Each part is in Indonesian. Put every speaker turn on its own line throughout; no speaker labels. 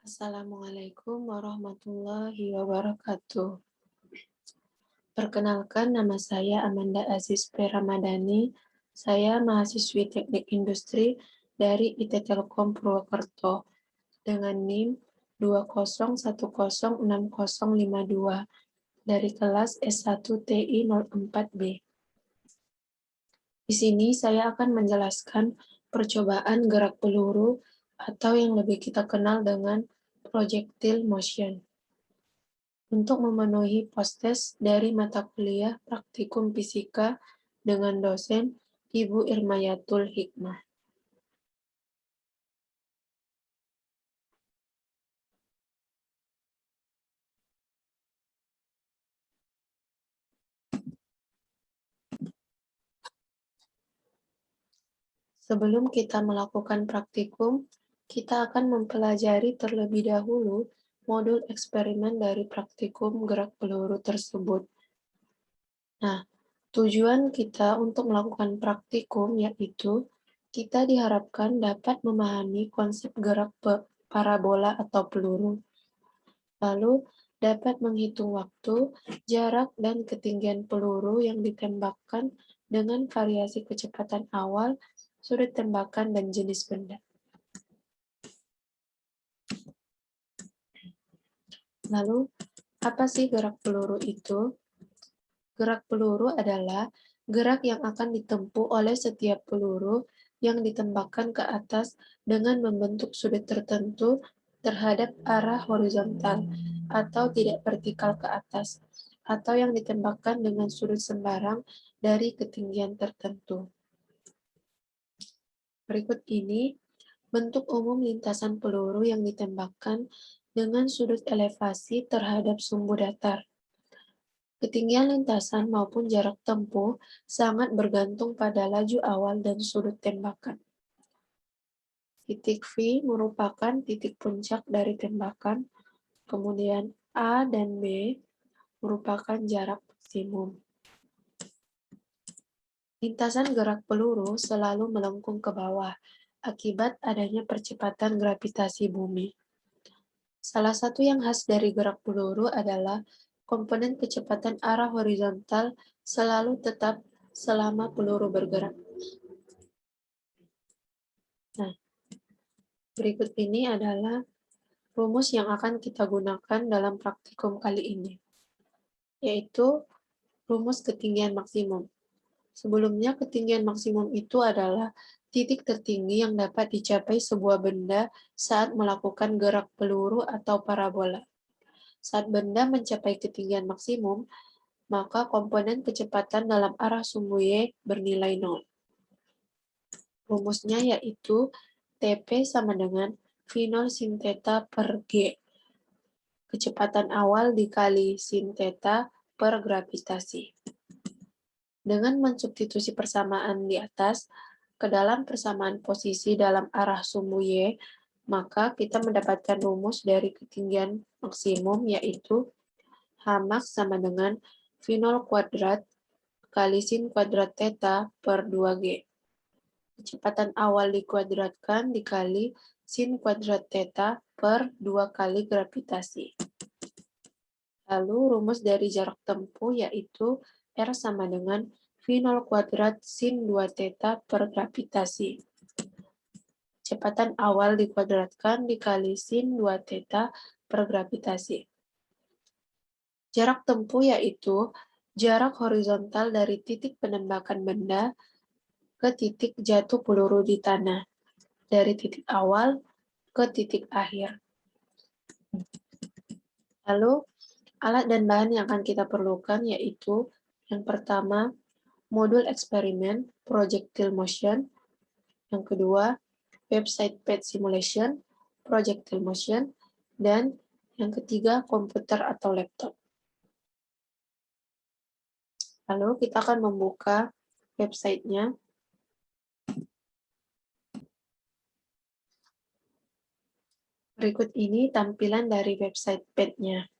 Assalamualaikum warahmatullahi wabarakatuh. Perkenalkan, nama saya Amanda Aziz P. Ramadhani. Saya mahasiswi Teknik Industri dari IT Telkom Purwokerto dengan NIM 201060052 dari kelas S1 TI 04B. Di sini saya akan menjelaskan percobaan gerak peluru atau yang lebih kita kenal dengan projectile motion, untuk memenuhi postes dari mata kuliah Praktikum Fisika dengan dosen Ibu Irmayatul Hikmah. Sebelum kita melakukan praktikum, kita akan mempelajari terlebih dahulu modul eksperimen dari praktikum gerak peluru tersebut. Nah, tujuan kita untuk melakukan praktikum yaitu kita diharapkan dapat memahami konsep gerak parabola atau peluru, lalu dapat menghitung waktu, jarak, dan ketinggian peluru yang ditembakkan dengan variasi kecepatan awal, sudut tembakan, dan jenis benda. Lalu, apa sih gerak peluru itu? Gerak peluru adalah gerak yang akan ditempuh oleh setiap peluru yang ditembakkan ke atas dengan membentuk sudut tertentu terhadap arah horizontal atau tidak vertikal ke atas, atau yang ditembakkan dengan sudut sembarang dari ketinggian tertentu. Berikut ini bentuk umum lintasan peluru yang ditembakkan dengan sudut elevasi terhadap sumbu datar. Ketinggian lintasan maupun jarak tempuh sangat bergantung pada laju awal dan sudut tembakan. Titik V merupakan titik puncak dari tembakan, kemudian A dan B merupakan jarak maksimum. Lintasan gerak peluru selalu melengkung ke bawah akibat adanya percepatan gravitasi bumi. Salah satu yang khas dari gerak peluru adalah komponen kecepatan arah horizontal selalu tetap selama peluru bergerak. Nah, berikut ini adalah rumus yang akan kita gunakan dalam praktikum kali ini, yaitu rumus ketinggian maksimum. Sebelumnya, ketinggian maksimum itu adalah titik tertinggi yang dapat dicapai sebuah benda saat melakukan gerak peluru atau parabola. Saat benda mencapai ketinggian maksimum, maka komponen kecepatan dalam arah sumbu Y bernilai 0. Rumusnya yaitu TP sama dengan V0 sin theta per G. Kecepatan awal dikali sin theta per gravitasi. Dengan mensubstitusi persamaan di atas ke dalam persamaan posisi dalam arah sumbu Y, maka kita mendapatkan rumus dari ketinggian maksimum yaitu Hmax sama dengan V0 kuadrat kali sin kuadrat theta per 2G. Kecepatan awal dikuadratkan dikali sin kuadrat theta per 2 kali gravitasi. Lalu rumus dari jarak tempuh yaitu R sama dengan V0 kuadrat sin 2 theta per gravitasi. Kecepatan awal dikuadratkan dikali sin 2 theta per gravitasi. Jarak tempuh yaitu jarak horizontal dari titik penembakan benda ke titik jatuh peluru di tanah, dari titik awal ke titik akhir. Lalu, alat dan bahan yang akan kita perlukan yaitu yang pertama, modul eksperimen projectile motion, yang kedua, website pad simulation projectile motion, dan yang ketiga, komputer atau laptop. Lalu kita akan membuka websitenya. Berikut ini tampilan dari website pad-nya.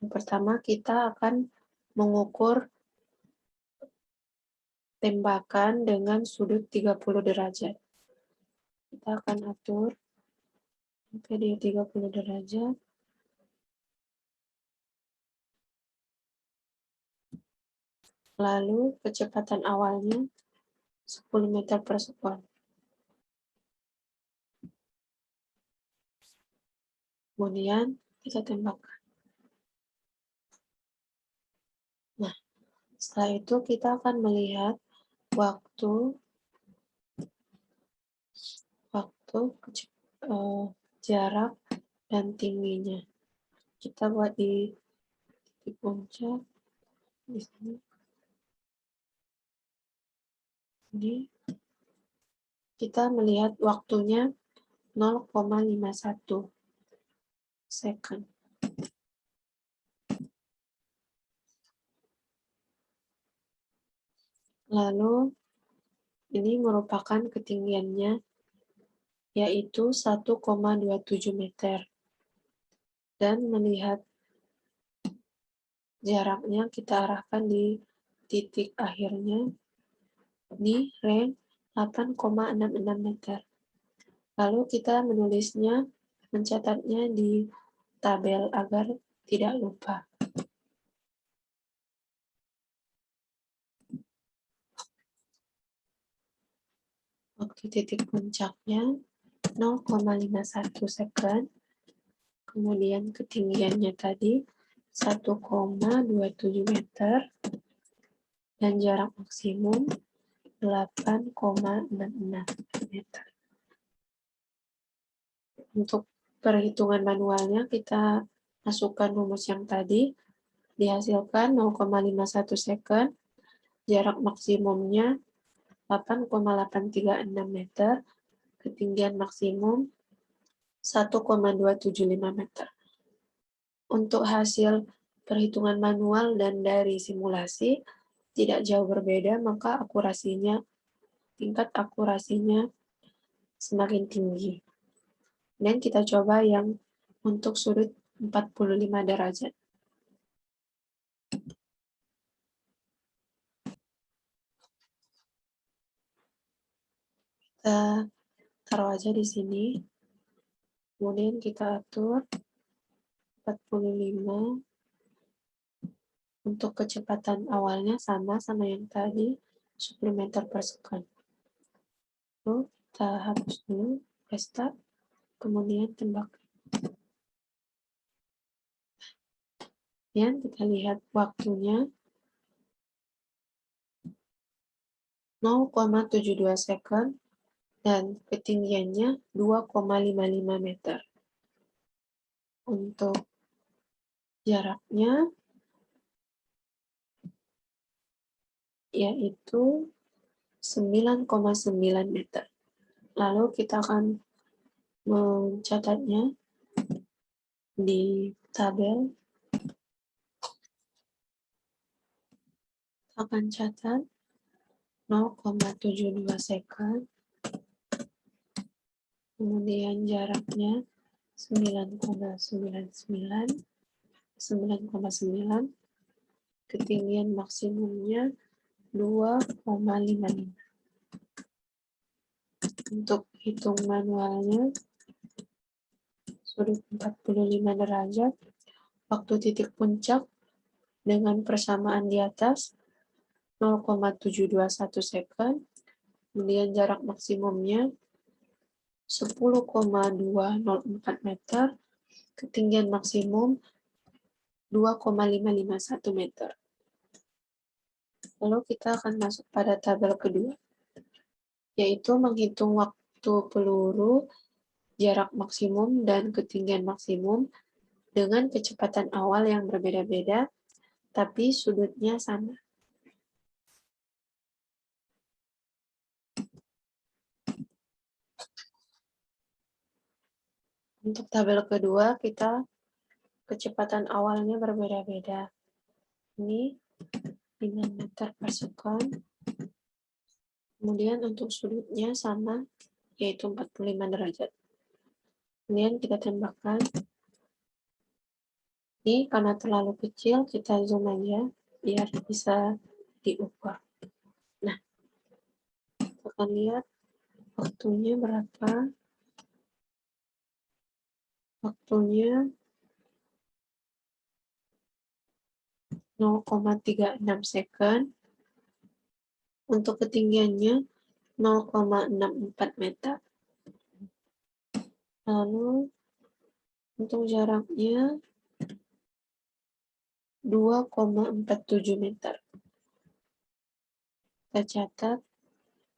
Yang pertama, kita akan mengukur tembakan dengan sudut 30 derajat. Kita akan atur sampai di 30 derajat. Lalu kecepatan awalnya 10 meter per sekon. Kemudian kita tembakkan. Nah, setelah itu kita akan melihat waktu jarak dan tingginya. Kita buat di titik puncak di sini. Ini kita melihat waktunya 0,51 second. Lalu ini merupakan ketinggiannya yaitu 1,27 meter. Dan melihat jaraknya kita arahkan di titik akhirnya di range 8,66 meter. Lalu kita menulisnya, mencatatnya di tabel agar tidak lupa. Waktu titik puncaknya 0,51 second. Kemudian ketinggiannya tadi 1,27 meter. Dan jarak maksimum 8,66 meter. Untuk perhitungan manualnya kita masukkan rumus yang tadi, dihasilkan 0,51 second, jarak maksimumnya 8,836 meter, ketinggian maksimum 1,275 meter. Untuk hasil perhitungan manual dan dari simulasi tidak jauh berbeda, maka tingkat akurasinya semakin tinggi. Dan kita coba yang untuk sudut 45 derajat. Kita taruh aja di sini. Kemudian kita atur 45. Untuk kecepatan awalnya sama yang tadi, 10 meter per second. Lalu kita hapus dulu, restart, kemudian tembak. Dan kita lihat waktunya 0,72 second dan ketinggiannya 2,55 meter. Untuk jaraknya yaitu 9,9 meter. Lalu kita akan mencatatnya di tabel. Kita akan catat 0,72 second. Kemudian jaraknya 9,9, ketinggian maksimumnya 2,55. Untuk hitung manualnya, sudut 45 derajat, waktu titik puncak dengan persamaan di atas 0,721 second, kemudian jarak maksimumnya 10,204 meter, ketinggian maksimum 2,551 meter. Lalu kita akan masuk pada tabel kedua, yaitu menghitung waktu peluru, jarak maksimum, dan ketinggian maksimum dengan kecepatan awal yang berbeda-beda, tapi sudutnya sama. Untuk tabel kedua, kita kecepatan awalnya berbeda-beda. Ini 5 meter per second. Kemudian untuk sudutnya sama, yaitu 45 derajat. Kemudian kita tembakkan. Ini karena terlalu kecil, kita zoom aja, biar bisa diukur. Nah, kita akan lihat waktunya berapa. Waktunya 0,36 second. Untuk ketinggiannya 0,64 meter. Lalu untuk jaraknya 2,47 meter. Kita catat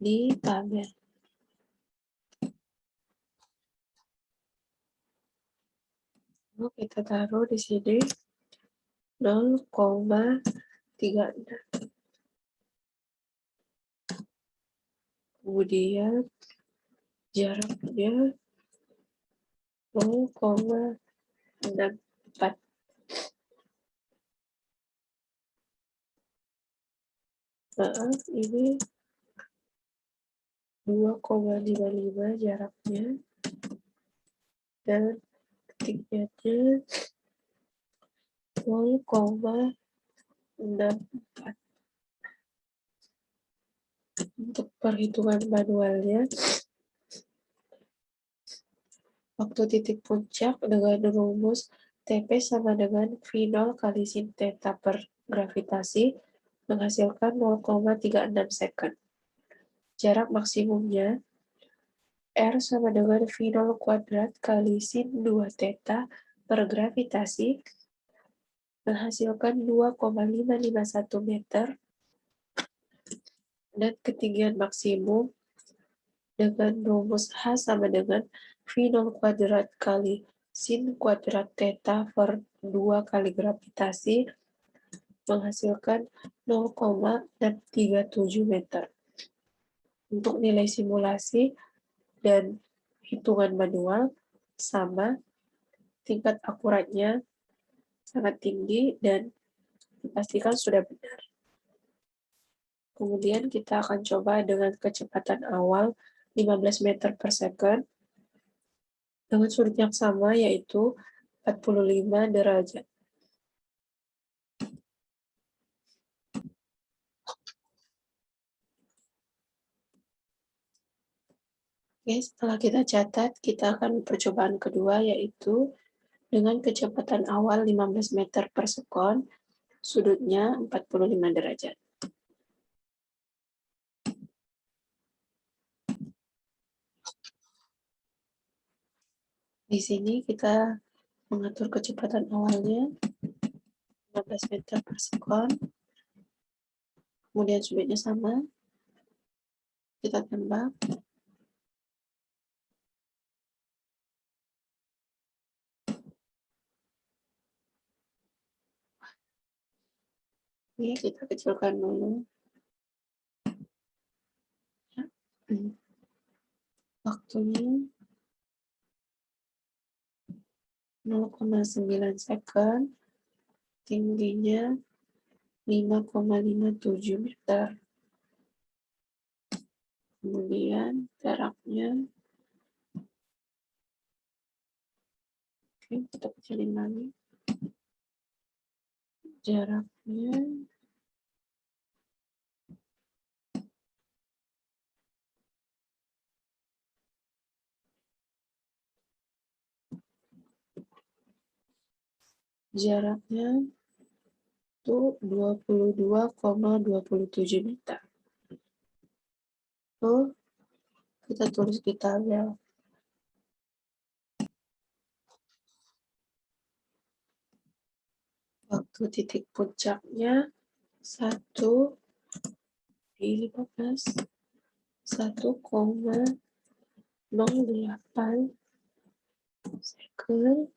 di tabel. Lalu kita taruh di sini 0,36. Kemudian jaraknya 0,64. Maaf, ini 2,55 jaraknya. Dan ketinggiannya 0,64. Untuk perhitungan manualnya, waktu titik puncak dengan rumus TP sama dengan V0 kali sin theta per gravitasi menghasilkan 0,36 second. Jarak maksimumnya R sama dengan V0 kuadrat kali sin 2 theta per gravitasi menghasilkan 2,551 meter, dan ketinggian maksimum dengan rumus H sama dengan V0 kuadrat kali sin kuadrat theta per 2 kali gravitasi menghasilkan 0,637 meter. Untuk nilai simulasi dan hitungan manual sama, tingkat akuratnya sangat tinggi dan dipastikan sudah benar. Kemudian kita akan coba dengan kecepatan awal 15 meter per second dengan sudut yang sama, yaitu 45 derajat. Oke, setelah kita catat, kita akan percobaan kedua, yaitu dengan kecepatan awal 15 meter per second, sudutnya 45 derajat. Di sini kita mengatur kecepatan awalnya 15 meter per second, kemudian sudutnya sama, kita tembak. Ini kita kecilkan dulu. Ya. Waktunya 0,9 second, tingginya 5,57 meter. Kemudian jaraknya, oke, kita kecilin lagi. Jaraknya 22,27 meter. Kita tulis di tabel. Waktu titik puncaknya 1,08 second,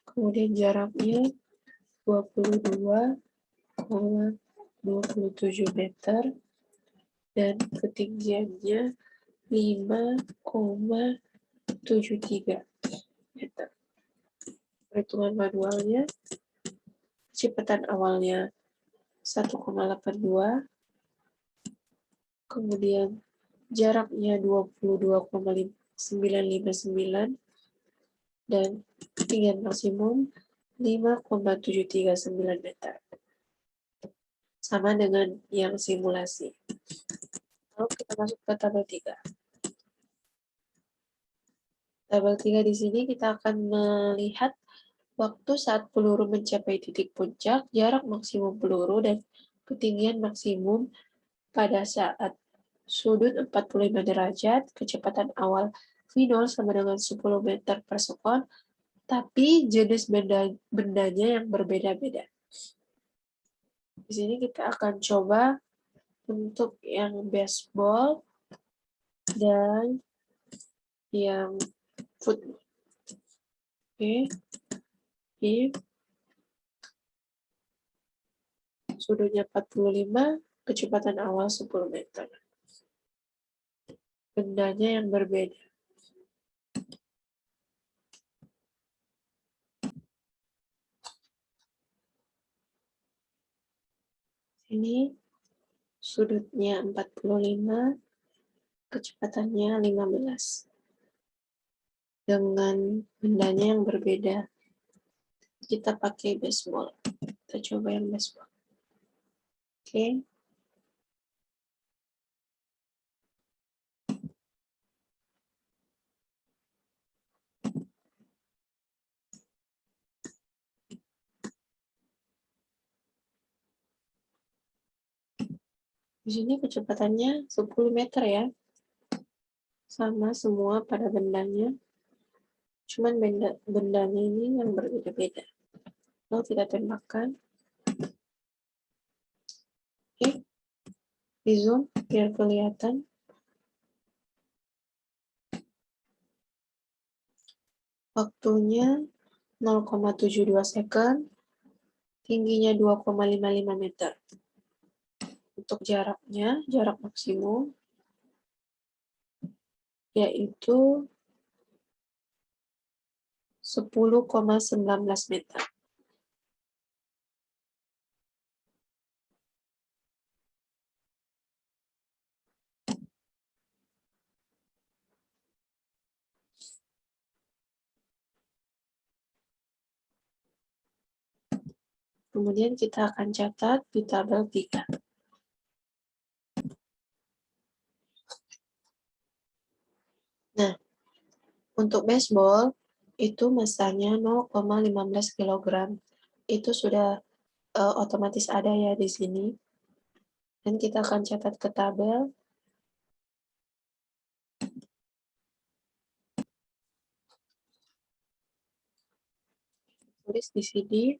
kemudian jaraknya 22,27 meter, dan ketinggiannya 5,73 meter. Perhitungan manualnya, kecepatan awalnya 1,82, kemudian jaraknya 22,959, dan ketinggian maksimum 5,739 meter. Sama dengan yang simulasi. Lalu kita masuk ke tabel 3. Tabel 3 di sini kita akan melihat waktu saat peluru mencapai titik puncak, jarak maksimum peluru, dan ketinggian maksimum pada saat sudut 45 derajat, kecepatan awal V0 sama dengan 10 meter per sekon, tapi jenis bendanya yang berbeda-beda. Di sini kita akan coba untuk yang baseball dan yang football. Oke. Ini sudutnya 45, kecepatan awal 10 meter. Bendanya yang berbeda. Ini sudutnya 45, kecepatannya 15. Dengan bendanya yang berbeda. Kita pakai baseball. Kita coba yang baseball. Oke. Di sini kecepatannya 10 meter ya. Sama semua pada bendanya. Cuman bendanya ini yang berbeda-beda. Lalu kita tembakkan. Oke. Di zoom biar kelihatan. Waktunya 0,72 second. Tingginya 2,55 meter. Untuk jaraknya, jarak maksimum, yaitu 10,19 meter. Kemudian kita akan catat di tabel 3. Nah, untuk baseball, itu masanya 0,15 kg. Itu sudah otomatis ada ya di sini. Dan kita akan catat ke tabel. Tulis di sini,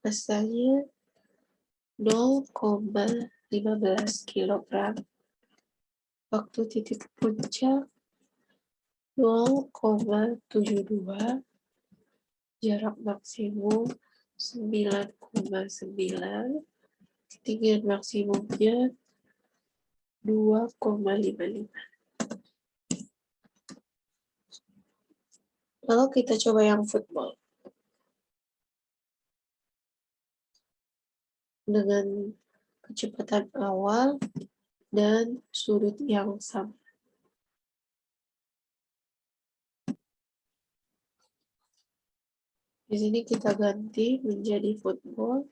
masanya 0,15 kg. Waktu titik puncak 0,72, jarak maksimum 9,9, ketinggian maksimumnya 2,55. Lalu kita coba yang football. Dengan kecepatan awal dan sudut yang sama. Di sini kita ganti menjadi football.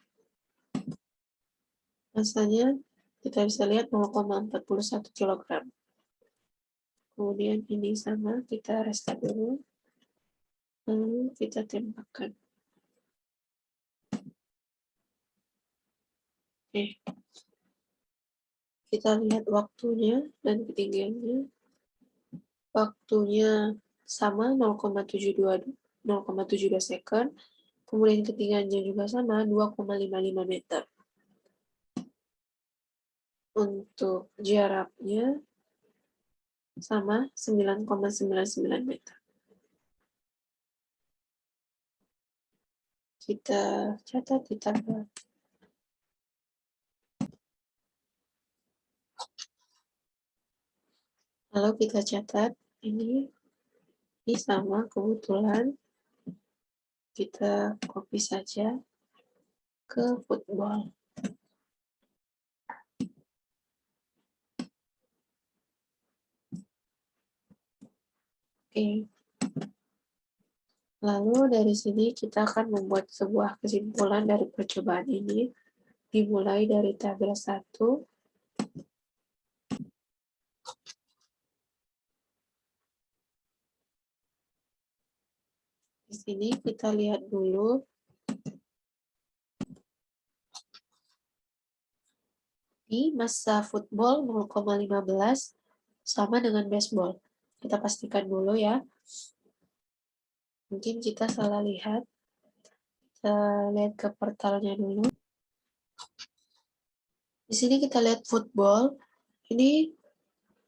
Masanya kita bisa lihat 0,41 kg. Kemudian ini sama, kita restart dulu. Lalu kita tembakkan. Oke. Kita lihat waktunya dan ketinggiannya. Waktunya sama 0,72 second. Kemudian ketinggiannya juga sama 2,55 meter. Untuk jaraknya sama 9,99 meter. Kita catat di tabel. Lalu kita catat ini sama kebetulan. Kita copy saja ke football. Oke. Lalu dari sini kita akan membuat sebuah kesimpulan dari percobaan ini. Dimulai dari tabel 1. Di sini kita lihat dulu. Di masa football 0,15 sama dengan baseball. Kita pastikan dulu ya. Mungkin kita salah lihat. Kita lihat ke portalnya dulu. Di sini kita lihat football. Ini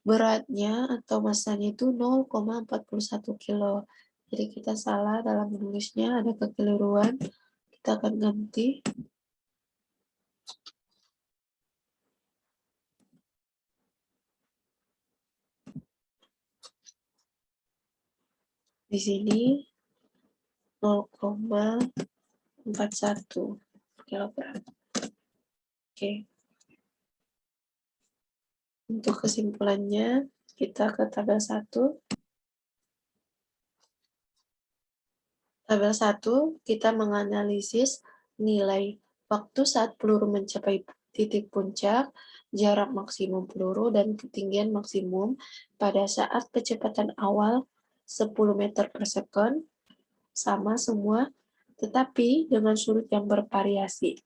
beratnya atau masanya itu 0,41 kilo. Jadi kita salah dalam menulisnya, ada kekeliruan. Kita akan ganti. Di sini 0,41 kilogram. Oke. Untuk kesimpulannya, kita ke tabel 1. Tabel 1, kita menganalisis nilai waktu saat peluru mencapai titik puncak, jarak maksimum peluru, dan ketinggian maksimum pada saat kecepatan awal 10 meter per second, sama semua, tetapi dengan sudut yang bervariasi,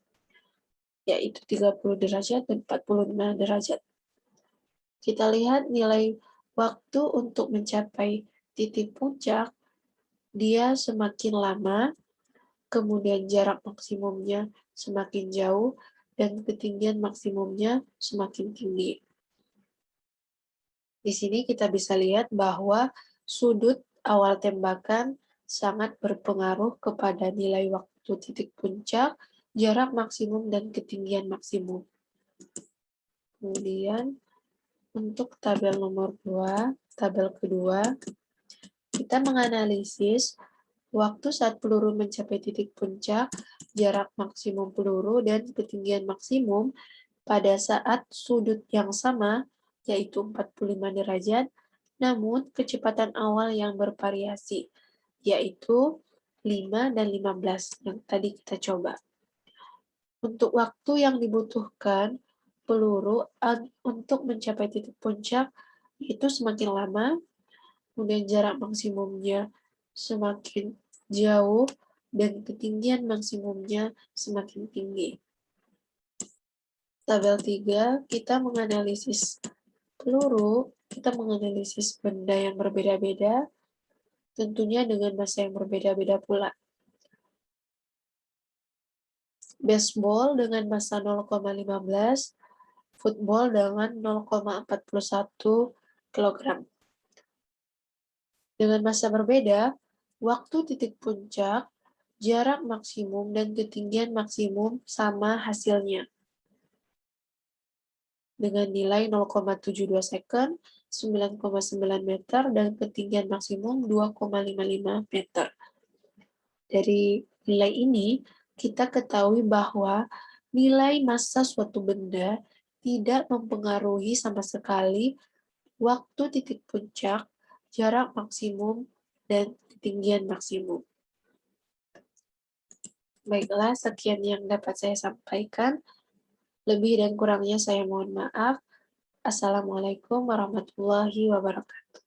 yaitu 30 derajat dan 45 derajat. Kita lihat nilai waktu untuk mencapai titik puncak, dia semakin lama, kemudian jarak maksimumnya semakin jauh, dan ketinggian maksimumnya semakin tinggi. Di sini kita bisa lihat bahwa sudut awal tembakan sangat berpengaruh kepada nilai waktu titik puncak, jarak maksimum, dan ketinggian maksimum. Kemudian, untuk tabel nomor 2, tabel kedua, kita menganalisis waktu saat peluru mencapai titik puncak, jarak maksimum peluru, dan ketinggian maksimum pada saat sudut yang sama, yaitu 45 derajat, namun kecepatan awal yang bervariasi, yaitu 5 dan 15 yang tadi kita coba. Untuk waktu yang dibutuhkan peluru untuk mencapai titik puncak itu semakin lama, kemudian jarak maksimumnya semakin jauh, dan ketinggian maksimumnya semakin tinggi. Tabel 3, kita menganalisis peluru, kita menganalisis benda yang berbeda-beda, tentunya dengan masa yang berbeda-beda pula. Baseball dengan masa 0,15, football dengan 0,41 kg. Dengan masa berbeda, waktu titik puncak, jarak maksimum, dan ketinggian maksimum sama hasilnya. Dengan nilai 0,72 second, 9,9 meter, dan ketinggian maksimum 2,55 meter. Dari nilai ini, kita ketahui bahwa nilai massa suatu benda tidak mempengaruhi sama sekali waktu titik puncak, jarak maksimum, dan ketinggian maksimum. Baiklah, sekian yang dapat saya sampaikan. Lebih dan kurangnya saya mohon maaf. Assalamualaikum warahmatullahi wabarakatuh.